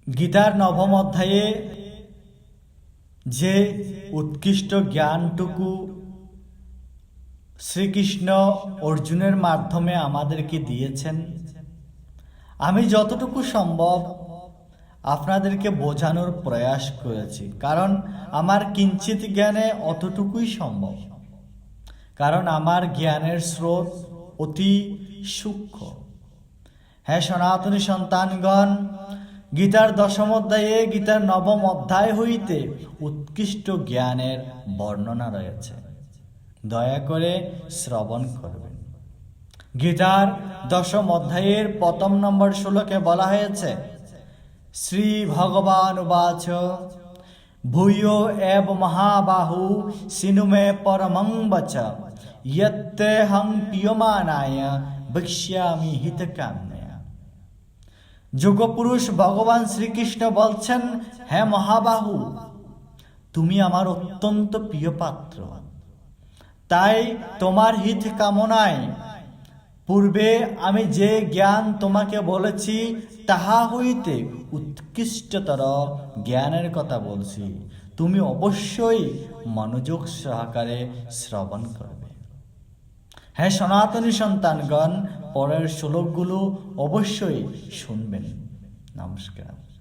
গীতার নবম অধ্যায়ে যে উৎকৃষ্ট জ্ঞানটুকু শ্রীকৃষ্ণ অর্জুনের মাধ্যমে আমাদেরকে দিয়েছেন, আমি যতটুকু সম্ভব আপনাদেরকে বোঝানোর প্রয়াস করেছি। কারণ আমার কিঞ্চিত জ্ঞানে অতটুকুই সম্ভব, কারণ আমার জ্ঞানের স্রোত অতি সূক্ষ্ম। হ্যাঁ সনাতনী সন্তানগণ, গীতার দশম অধ্যায়ে গীতার নবম অধ্যায় হইতে উৎকৃষ্ট জ্ঞানের বর্ণনা রয়েছে। দয়া করে শ্রবণ করবেন। গীতার দশম অধ্যায়ের প্রথম নম্বর শ্লোকে বলা হয়েছে, শ্রী ভগবান উবাচ ভূয়ো এব মহাবাহু সিনুমে পরমং বচ ইয়ত্তেহং পিয়মানায় বক্ষ্যামি হিতকাম্যয়া। যোগপুরুষ ভগবান শ্রীকৃষ্ণ বলছেন, হে মহাবাহু, তুমি আমার অত্যন্ত প্রিয় পাত্র, তাই তোমার হিত কামনায় পূর্বে আমি যে জ্ঞান তোমাকে বলেছি তাহা হইতে উৎকৃষ্টতর জ্ঞানের কথা বলছি। তুমি অবশ্যই মনোযোগ সহকারে শ্রবণ করবে। হ্যাঁ সনাতনী সন্তানগণ, পরের শ্লোকগুলো অবশ্যই শুনবেন। নমস্কার।